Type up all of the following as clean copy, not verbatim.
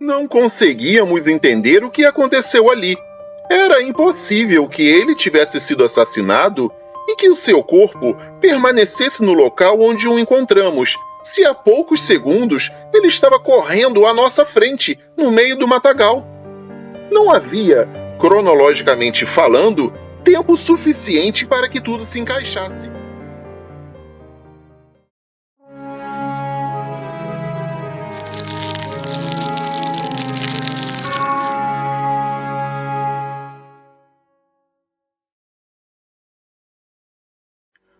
Não conseguíamos entender o que aconteceu ali. Era impossível que ele tivesse sido assassinado e que o seu corpo permanecesse no local onde o encontramos, se há poucos segundos ele estava correndo à nossa frente, no meio do matagal. Não havia, cronologicamente falando, tempo suficiente para que tudo se encaixasse.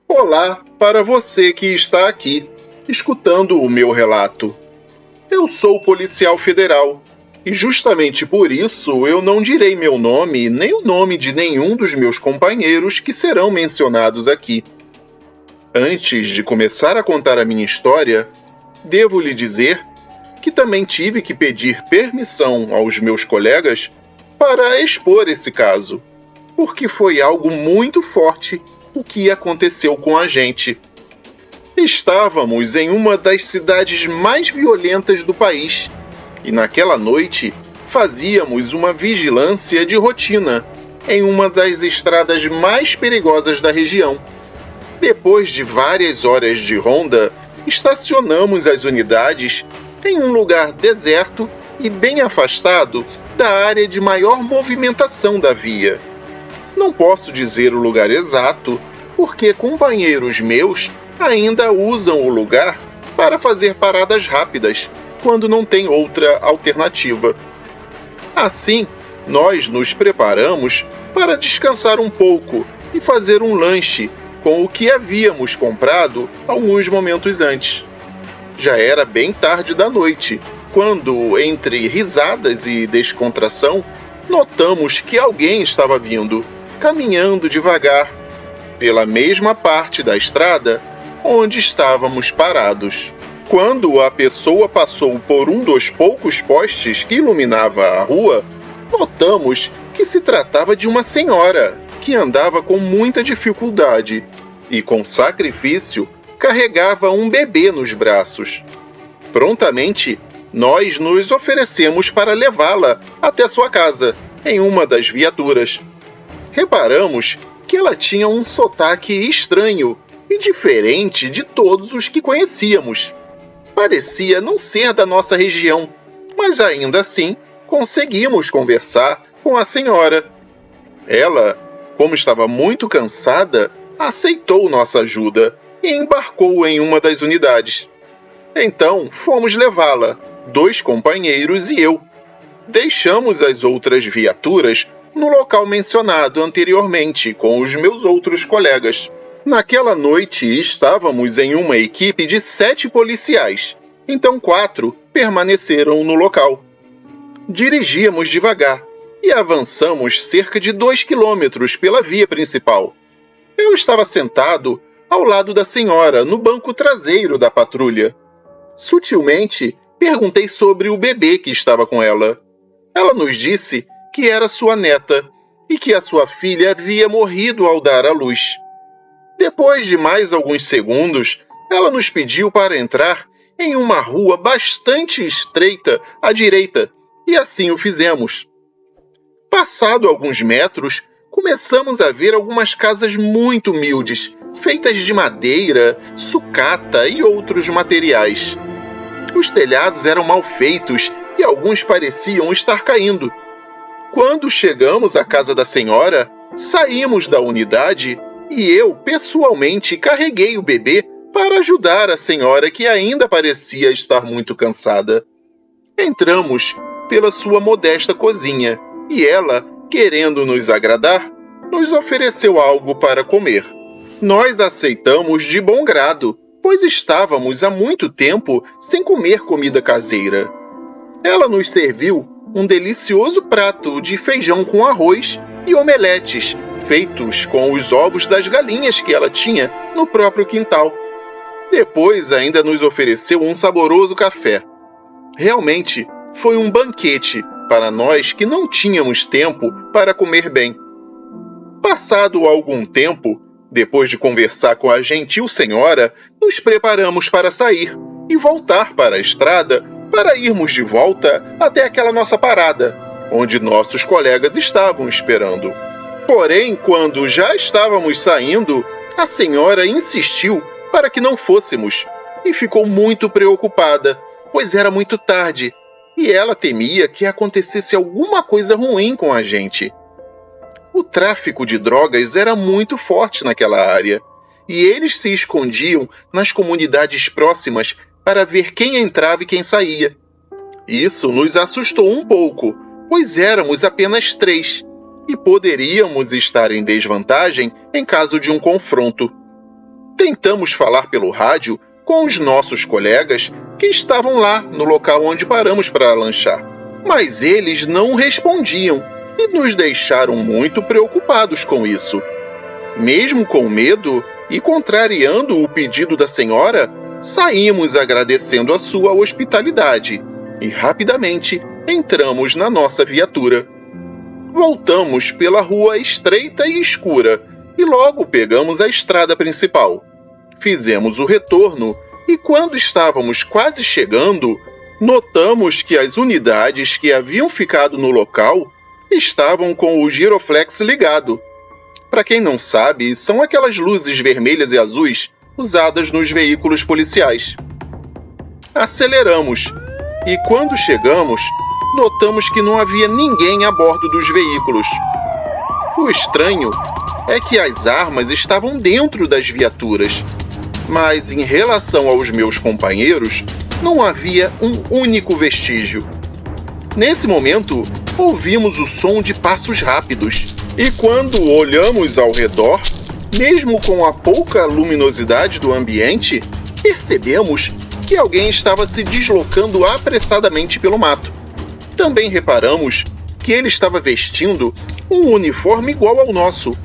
Olá para você que está aqui, escutando o meu relato. Eu sou policial federal, e justamente por isso eu não direi meu nome nem o nome de nenhum dos meus companheiros que serão mencionados aqui. Antes de começar a contar a minha história, devo lhe dizer que também tive que pedir permissão aos meus colegas para expor esse caso, porque foi algo muito forte o que aconteceu com a gente. Estávamos em uma das cidades mais violentas do país e naquela noite fazíamos uma vigilância de rotina em uma das estradas mais perigosas da região. Depois de várias horas de ronda, estacionamos as unidades em um lugar deserto e bem afastado da área de maior movimentação da via. Não posso dizer o lugar exato, porque companheiros meus ainda usam o lugar para fazer paradas rápidas, quando não tem outra alternativa. Assim, nós nos preparamos para descansar um pouco e fazer um lanche com o que havíamos comprado alguns momentos antes. Já era bem tarde da noite, quando, entre risadas e descontração, notamos que alguém estava vindo, caminhando devagar, pela mesma parte da estrada onde estávamos parados. Quando a pessoa passou por um dos poucos postes que iluminava a rua, notamos que se tratava de uma senhora que andava com muita dificuldade e, com sacrifício, carregava um bebê nos braços. Prontamente, nós nos oferecemos para levá-la até sua casa, em uma das viaturas. Reparamos que ela tinha um sotaque estranho e diferente de todos os que conhecíamos. Parecia não ser da nossa região, mas ainda assim conseguimos conversar com a senhora. Ela, como estava muito cansada, aceitou nossa ajuda e embarcou em uma das unidades. Então fomos levá-la, 2 companheiros e eu. Deixamos as outras viaturas no local mencionado anteriormente com os meus outros colegas. Naquela noite estávamos em uma equipe de 7 policiais, então 4 permaneceram no local. Dirigíamos devagar e avançamos cerca de 2 quilômetros pela via principal. Eu estava sentado ao lado da senhora no banco traseiro da patrulha. Sutilmente, perguntei sobre o bebê que estava com ela. Ela nos disse que era sua neta e que a sua filha havia morrido ao dar à luz. Depois de mais alguns segundos, ela nos pediu para entrar em uma rua bastante estreita à direita, e assim o fizemos. Passado alguns metros, começamos a ver algumas casas muito humildes, feitas de madeira, sucata e outros materiais. Os telhados eram mal feitos e alguns pareciam estar caindo. Quando chegamos à casa da senhora, saímos da unidade e eu, pessoalmente, carreguei o bebê para ajudar a senhora que ainda parecia estar muito cansada. Entramos pela sua modesta cozinha e ela, querendo nos agradar, nos ofereceu algo para comer. Nós aceitamos de bom grado, pois estávamos há muito tempo sem comer comida caseira. Ela nos serviu um delicioso prato de feijão com arroz e omeletes, feitos com os ovos das galinhas que ela tinha no próprio quintal. Depois ainda nos ofereceu um saboroso café. Realmente foi um banquete para nós que não tínhamos tempo para comer bem. Passado algum tempo, depois de conversar com a gentil senhora, nos preparamos para sair e voltar para a estrada para irmos de volta até aquela nossa parada, onde nossos colegas estavam esperando. Porém, quando já estávamos saindo, a senhora insistiu para que não fôssemos e ficou muito preocupada, pois era muito tarde e ela temia que acontecesse alguma coisa ruim com a gente. O tráfico de drogas era muito forte naquela área e eles se escondiam nas comunidades próximas para ver quem entrava e quem saía. Isso nos assustou um pouco, pois éramos apenas 3 e poderíamos estar em desvantagem em caso de um confronto. Tentamos falar pelo rádio com os nossos colegas que estavam lá no local onde paramos para lanchar, mas eles não respondiam e nos deixaram muito preocupados com isso. Mesmo com medo e contrariando o pedido da senhora, saímos agradecendo a sua hospitalidade e rapidamente entramos na nossa viatura. Voltamos pela rua estreita e escura e logo pegamos a estrada principal. Fizemos o retorno e quando estávamos quase chegando, notamos que as unidades que haviam ficado no local estavam com o giroflex ligado. Para quem não sabe, são aquelas luzes vermelhas e azuis usadas nos veículos policiais. Aceleramos e quando chegamos, notamos que não havia ninguém a bordo dos veículos. O estranho é que as armas estavam dentro das viaturas, mas em relação aos meus companheiros, não havia um único vestígio. Nesse momento, ouvimos o som de passos rápidos, e quando olhamos ao redor, mesmo com a pouca luminosidade do ambiente, percebemos que alguém estava se deslocando apressadamente pelo mato. Também reparamos que ele estava vestindo um uniforme igual ao nosso.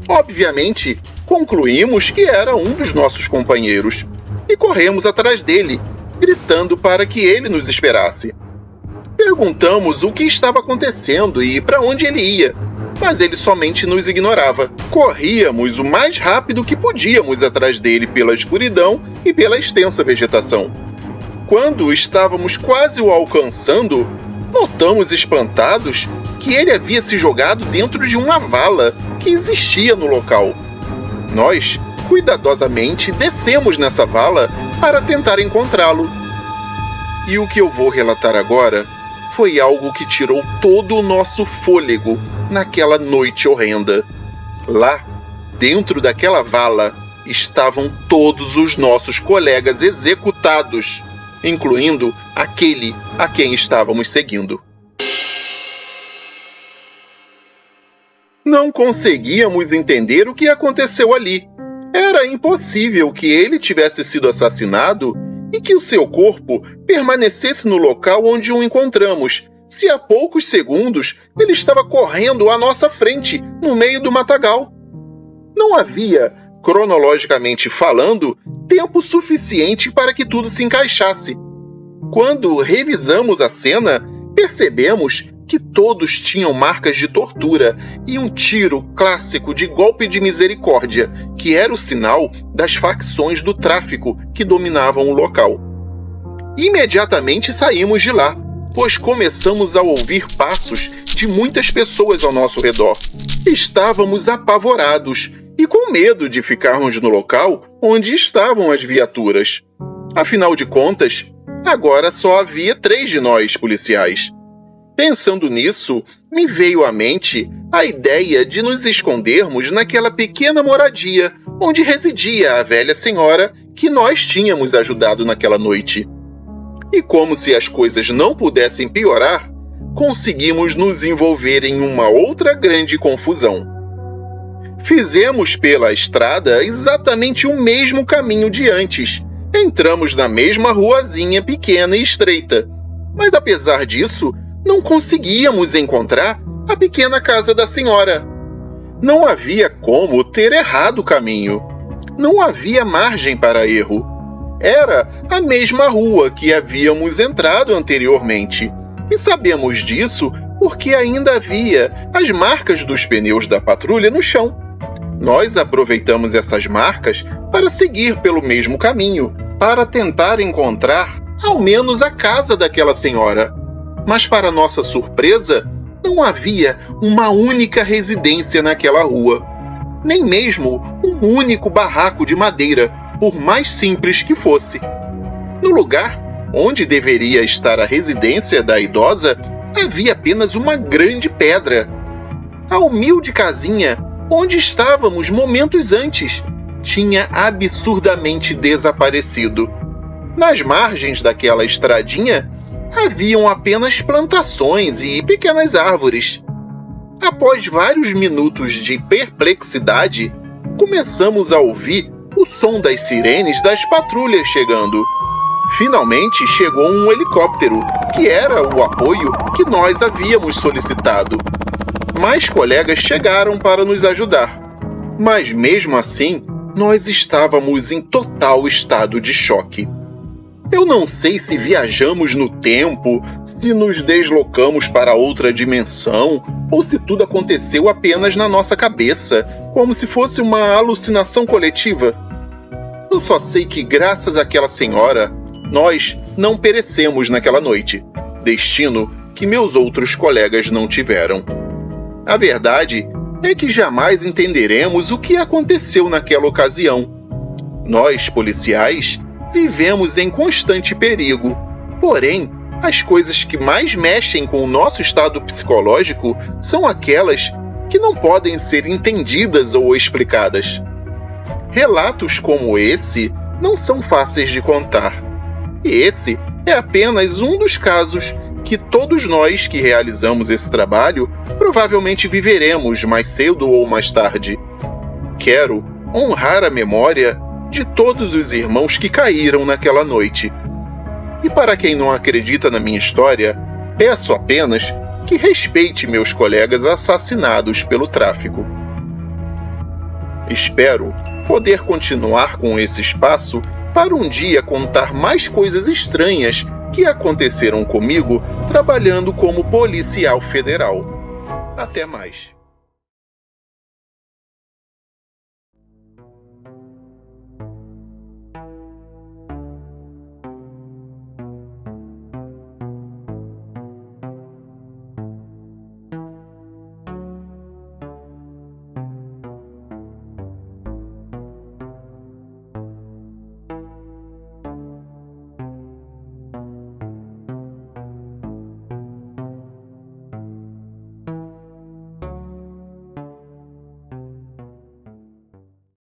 Obviamente, concluímos que era um dos nossos companheiros e corremos atrás dele, gritando para que ele nos esperasse. Perguntamos o que estava acontecendo e para onde ele ia, mas ele somente nos ignorava. Corríamos o mais rápido que podíamos atrás dele pela escuridão e pela extensa vegetação. Quando estávamos quase o alcançando, notamos espantados que ele havia se jogado dentro de uma vala que existia no local. Nós, cuidadosamente, descemos nessa vala para tentar encontrá-lo. E o que eu vou relatar agora foi algo que tirou todo o nosso fôlego naquela noite horrenda. Lá, dentro daquela vala, estavam todos os nossos colegas executados, incluindo aquele a quem estávamos seguindo. Não conseguíamos entender o que aconteceu ali. Era impossível que ele tivesse sido assassinado e que o seu corpo permanecesse no local onde o encontramos, se há poucos segundos ele estava correndo à nossa frente, no meio do matagal. Não havia, cronologicamente falando, tempo suficiente para que tudo se encaixasse. Quando revisamos a cena, percebemos que todos tinham marcas de tortura e um tiro clássico de golpe de misericórdia, que era o sinal das facções do tráfico que dominavam o local. Imediatamente saímos de lá, pois começamos a ouvir passos de muitas pessoas ao nosso redor. Estávamos apavorados e com medo de ficarmos no local onde estavam as viaturas. Afinal de contas, agora só havia 3 de nós, policiais. Pensando nisso, me veio à mente a ideia de nos escondermos naquela pequena moradia onde residia a velha senhora que nós tínhamos ajudado naquela noite. E como se as coisas não pudessem piorar, conseguimos nos envolver em uma outra grande confusão. Fizemos pela estrada exatamente o mesmo caminho de antes. Entramos na mesma ruazinha pequena e estreita, mas apesar disso, não conseguíamos encontrar a pequena casa da senhora. Não havia como ter errado o caminho. Não havia margem para erro. Era a mesma rua que havíamos entrado anteriormente. E sabemos disso porque ainda havia as marcas dos pneus da patrulha no chão. Nós aproveitamos essas marcas para seguir pelo mesmo caminho, para tentar encontrar ao menos a casa daquela senhora. Mas, para nossa surpresa, não havia uma única residência naquela rua, nem mesmo um único barraco de madeira, por mais simples que fosse. No lugar onde deveria estar a residência da idosa, havia apenas uma grande pedra. A humilde casinha onde estávamos momentos antes tinha absurdamente desaparecido. Nas margens daquela estradinha haviam apenas plantações e pequenas árvores. Após vários minutos de perplexidade, começamos a ouvir o som das sirenes das patrulhas chegando. Finalmente chegou um helicóptero, que era o apoio que nós havíamos solicitado. Mais colegas chegaram para nos ajudar, mas mesmo assim, nós estávamos em total estado de choque. Eu não sei se viajamos no tempo, se nos deslocamos para outra dimensão, ou se tudo aconteceu apenas na nossa cabeça, como se fosse uma alucinação coletiva. Eu só sei que, graças àquela senhora, nós não perecemos naquela noite, destino que meus outros colegas não tiveram. A verdade é que jamais entenderemos o que aconteceu naquela ocasião. Nós, policiais, vivemos em constante perigo. Porém, as coisas que mais mexem com o nosso estado psicológico são aquelas que não podem ser entendidas ou explicadas. Relatos como esse não são fáceis de contar. E esse é apenas um dos casos que todos nós que realizamos esse trabalho provavelmente viveremos mais cedo ou mais tarde. Quero honrar a memória de todos os irmãos que caíram naquela noite. E para quem não acredita na minha história, peço apenas que respeite meus colegas assassinados pelo tráfico. Espero poder continuar com esse espaço para um dia contar mais coisas estranhas que aconteceram comigo trabalhando como policial federal. Até mais.